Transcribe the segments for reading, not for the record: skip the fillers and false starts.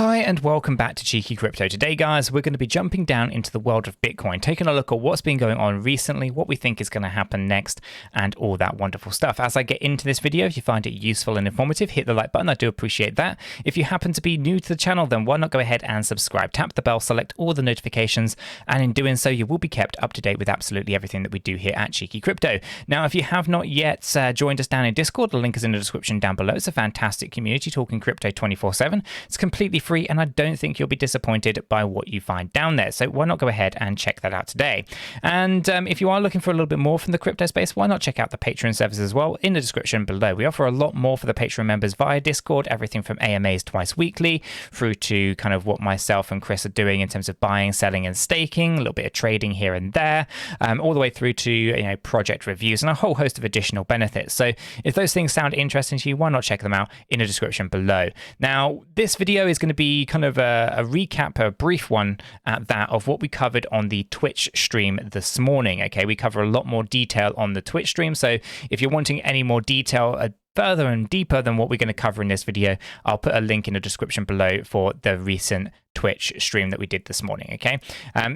Hi and welcome back to Cheeky Crypto. Today guys, we're going to be jumping down into the world of Bitcoin, taking a look at what's been going on recently, what we think is going to happen next, and all that wonderful stuff. As I get into this video, if you find it useful and informative, hit the like button. I do appreciate that. If you happen to be new to the channel, then why not go ahead and subscribe, tap the bell, select all the notifications, and in doing so, you will be kept up to date with absolutely everything that we do here at Cheeky Crypto. Now, if you have not yet joined us down in Discord, the link is in the description down below. It's a fantastic community talking crypto 24/7. It's completely free, and I don't think you'll be disappointed by what you find down there. So why not go ahead and check that out today? And if you are looking for a little bit more from the crypto space, why not check out the Patreon service as well in the description below. We offer a lot more for the Patreon members via Discord, everything from AMAs twice weekly through to kind of what myself and Chris are doing in terms of buying, selling, and staking, a little bit of trading here and there, all the way through to project reviews and a whole host of additional benefits. So if those things sound interesting to you, why not check them out in the description below. Now, this video is going to be kind of a recap, a brief one at that, of what we covered on the Twitch stream this morning. Okay, we cover a lot more detail on the Twitch stream, so if you're wanting any more detail further and deeper than what we're going to cover in this video, I'll put a link in the description below for the recent Twitch stream that we did this morning. Okay,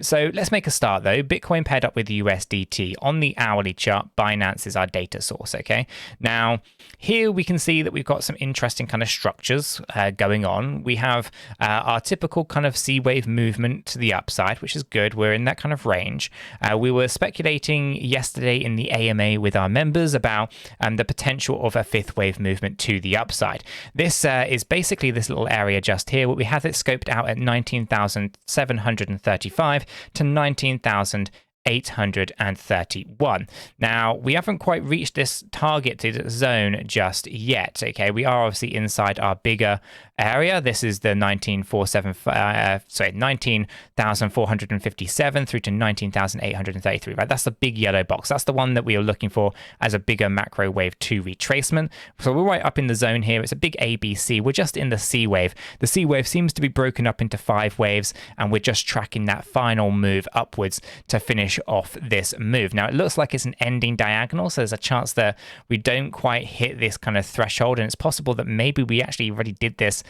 so let's make a start though. Bitcoin paired up with the USDT on the hourly chart. Binance is our data source. Okay, now here we can see that we've got some interesting kind of structures going on. We have our typical kind of C wave movement to the upside, which is good. We're in that kind of range. We were speculating yesterday in the AMA with our members about the potential of a fifth wave movement to the upside. This is basically this little area just here. We have it scoped out at 19,735 to 19,831. Now, we haven't quite reached this targeted zone just yet. Okay, we are obviously inside our bigger area. This is the 19,457 through to 19,833, right? That's the big yellow box. That's the one that we are looking for as a bigger macro wave 2 retracement. So we're right up in the zone here. It's a big ABC. We're just in the C wave. The C wave seems to be broken up into 5 waves, and we're just tracking that final move upwards to finish off this move. Now, it looks like it's an ending diagonal, so there's a chance that we don't quite hit this kind of threshold, and it's possible that maybe we actually already did this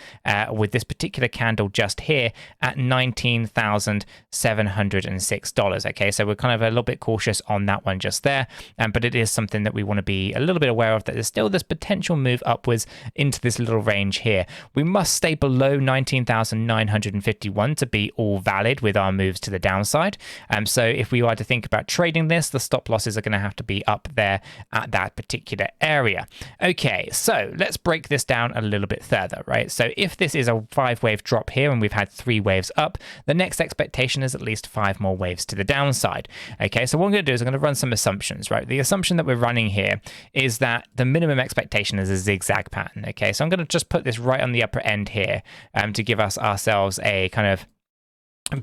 with this particular candle just here at $19,706. Okay, so we're kind of a little bit cautious on that one just there, but it is something that we want to be a little bit aware of, that there's still this potential move upwards into this little range here. We must stay below 19,951 to be all valid with our moves to the downside. So if we were to think about trading this, the stop losses are going to have to be up there at that particular area. Okay, so let's break this down a little bit further, right? So if this is a 5-wave drop here and we've had 3 waves up, the next expectation is at least 5 more waves to the downside. Okay, so what I'm going to do is I'm going to run some assumptions, right? The assumption that we're running here is that the minimum expectation is a zigzag pattern. Okay, so I'm going to just put this right on the upper end here to give ourselves a kind of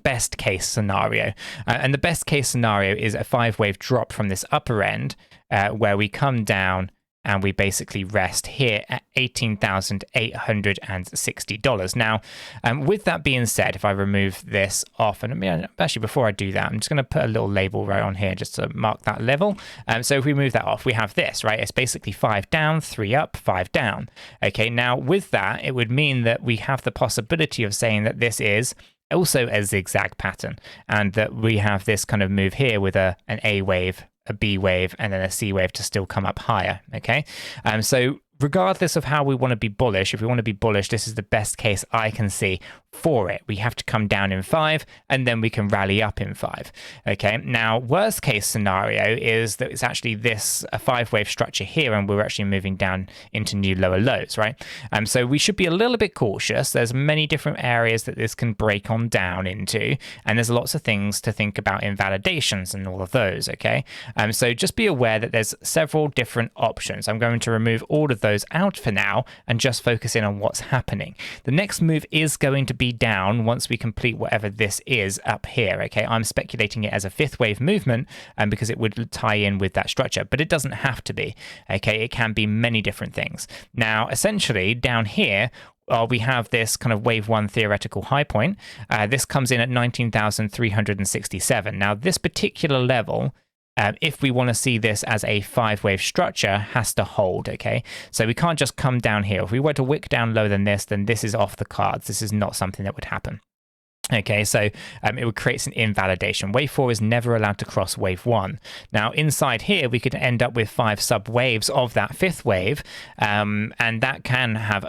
best case scenario. And the best case scenario is a 5-wave drop from this upper end where we come down and we basically rest here at $18,860. Now, with that being said, if I remove this off, and actually before I do that, I'm just going to put a little label right on here just to mark that level. So if we move that off, we have this, right? It's basically 5 down, 3 up, 5 down. Okay, now with that, it would mean that we have the possibility of saying that this is also a zigzag pattern, and that we have this kind of move here with an A wave, a B wave, and then a C wave to still come up higher. Okay, so regardless of how we want to be bullish, if we want to be bullish, this is the best case I can see for it. We have to come down in 5 and then we can rally up in 5. Okay, now worst case scenario is that it's actually this a 5-wave structure here and we're actually moving down into new lower lows, right? So we should be a little bit cautious. There's many different areas that this can break on down into, and there's lots of things to think about in validations and all of those. Okay, so just be aware that there's several different options. I'm going to remove all of those out for now and just focus in on what's happening. The next move is going to be down once we complete whatever this is up here. Okay, I'm speculating it as a 5th wave movement because it would tie in with that structure, but it doesn't have to be. Okay, it can be many different things. Now, essentially down here, we have this kind of wave 1 theoretical high point. This comes in at 19,367. Now, this particular level if we want to see this as a 5-wave structure, has to hold, okay? So we can't just come down here. If we were to wick down lower than this, then this is off the cards. This is not something that would happen. Okay, so it would create an invalidation. Wave 4 is never allowed to cross wave 1. Now, inside here, we could end up with 5 sub-waves of that 5th wave, and that can have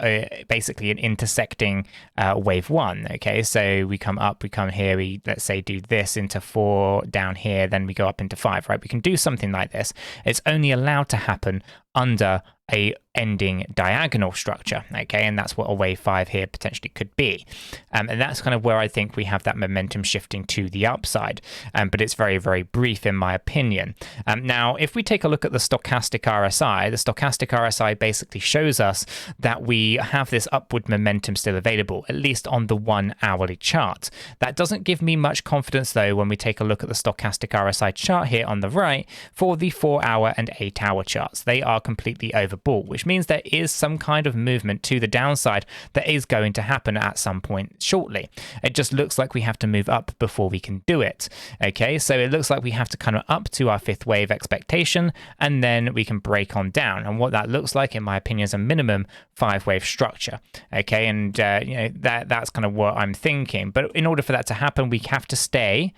basically an intersecting wave 1. Okay, so we come up, we come here, we, let's say, do this into 4 down here, then we go up into 5, right? We can do something like this. It's only allowed to happen under a ending diagonal structure, okay, and that's what a wave 5 here potentially could be, and that's kind of where I think we have that momentum shifting to the upside, but it's very, very brief in my opinion. Now, if we take a look at the stochastic RSI basically shows us that we have this upward momentum still available, at least on the 1 hourly chart. That doesn't give me much confidence though when we take a look at the stochastic RSI chart here on the right for the 4-hour and 8-hour charts. They are completely overbought, which means there is some kind of movement to the downside that is going to happen at some point shortly. It just looks like we have to move up before we can do it. Okay, so it looks like we have to kind of up to our 5th wave expectation, and then we can break on down. And what that looks like, in my opinion, is a minimum 5-wave structure. Okay, and you know, that's kind of what I'm thinking. But in order for that to happen, we have to stay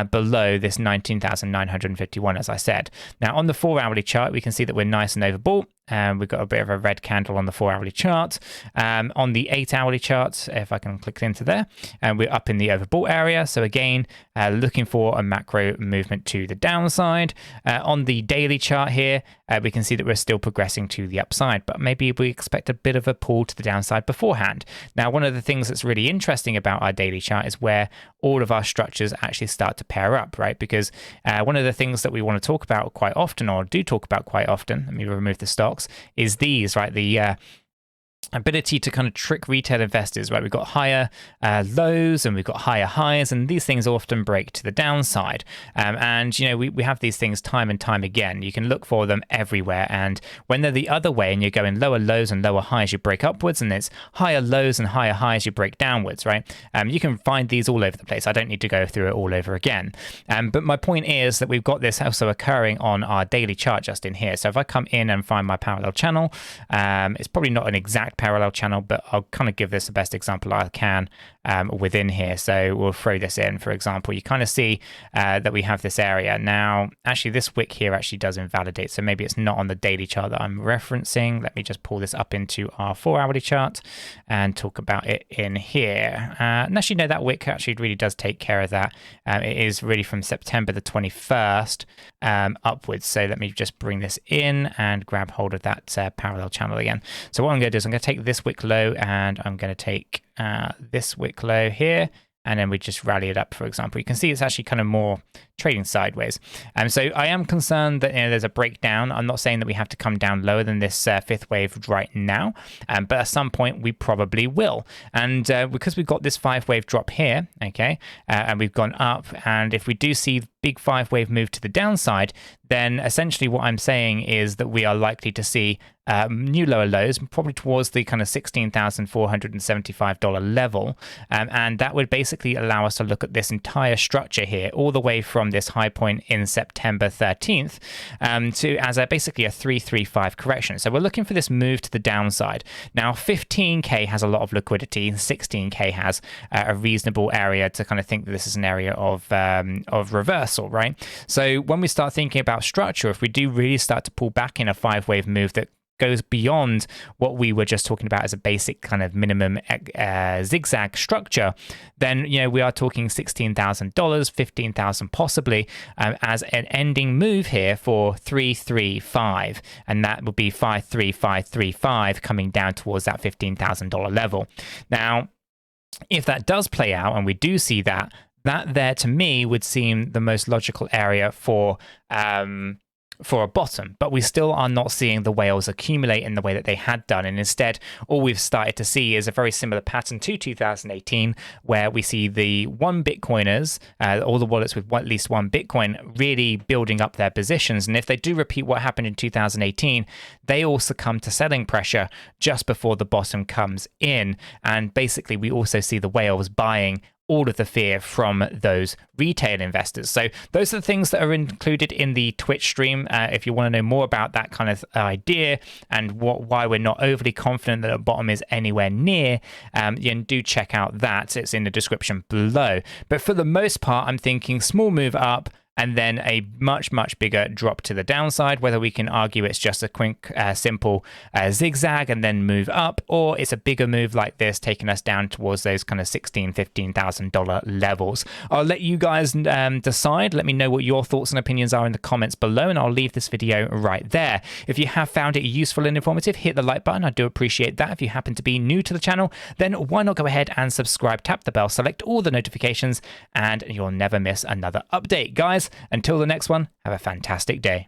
below this 19,951, as I said. Now, on the 4-hourly chart, we can see that we're nice and overbought. We've got a bit of a red candle on the 4-hourly chart. On the 8-hourly chart, if I can click into there, we're up in the overbought area. So again, looking for a macro movement to the downside. On the daily chart here, we can see that we're still progressing to the upside, but maybe we expect a bit of a pull to the downside beforehand. Now, one of the things that's really interesting about our daily chart is where all of our structures actually start to pair up, right? Because one of the things that we want to talk about quite often, or do talk about quite often, let me remove the stocks, is these, right? The ability to kind of trick retail investors, right? We've got higher lows and we've got higher highs, and these things often break to the downside. And, you know, we have these things time and time again. You can look for them everywhere. And when they're the other way and you're going lower lows and lower highs, you break upwards, and it's higher lows and higher highs, you break downwards, right? You can find these all over the place. I don't need to go through it all over again. But my point is that we've got this also occurring on our daily chart just in here. So if I come in and find my parallel channel, it's probably not an exact parallel channel, but I'll kind of give this the best example I can within here. So we'll throw this in, for example. You kind of see that we have this area. Now, actually, this wick here actually does invalidate, so maybe it's not on the daily chart that I'm referencing. Let me just pull this up into our 4-hourly chart and talk about it in here. And actually, no, that wick actually really does take care of that. It is really from September the 21st upwards. So let me just bring this in and grab hold of that parallel channel again. So what I'm going to do is I'm going to take this wick low, and I'm going to take this wick low here, and then we just rally it up, for example. You can see it's actually kind of more trading sideways. So I am concerned that, you know, there's a breakdown. I'm not saying that we have to come down lower than this 5th wave right now, but at some point we probably will. And because we've got this 5-wave drop here, okay, and we've gone up, and if we do see big 5-wave move to the downside, then essentially what I'm saying is that we are likely to see new lower lows, probably towards the kind of $16,475 level. And that would basically allow us to look at this entire structure here, all the way from this high point in September 13th to as basically a 335 correction. So we're looking for this move to the downside. Now, 15K has a lot of liquidity, and 16K has a reasonable area to kind of think that this is an area of reversal, right? So when we start thinking about structure, if we do really start to pull back in a 5-wave move that goes beyond what we were just talking about as a basic kind of minimum zigzag structure, then, you know, we are talking $16,000, $15,000 possibly as an ending move here for 335, and that would be 53535 coming down towards that $15,000 level. Now, if that does play out and we do see that, that there to me would seem the most logical area for a bottom, but we still are not seeing the whales accumulate in the way that they had done. And instead, all we've started to see is a very similar pattern to 2018, where we see the one Bitcoiners, all the wallets with at least one Bitcoin, really building up their positions. And if they do repeat what happened in 2018, they all succumb to selling pressure just before the bottom comes in. And basically, we also see the whales buying all of the fear from those retail investors. So those are the things that are included in the Twitch stream. If you want to know more about that kind of idea and why we're not overly confident that the bottom is anywhere near, do check out that. It's in the description below. But for the most part, I'm thinking small move up, and then a much, much bigger drop to the downside, whether we can argue it's just a quick, simple zigzag and then move up, or it's a bigger move like this, taking us down towards those kind of $16,000, $15,000 levels. I'll let you guys decide. Let me know what your thoughts and opinions are in the comments below, and I'll leave this video right there. If you have found it useful and informative, hit the like button. I do appreciate that. If you happen to be new to the channel, then why not go ahead and subscribe, tap the bell, select all the notifications, and you'll never miss another update. Guys, until the next one, have a fantastic day.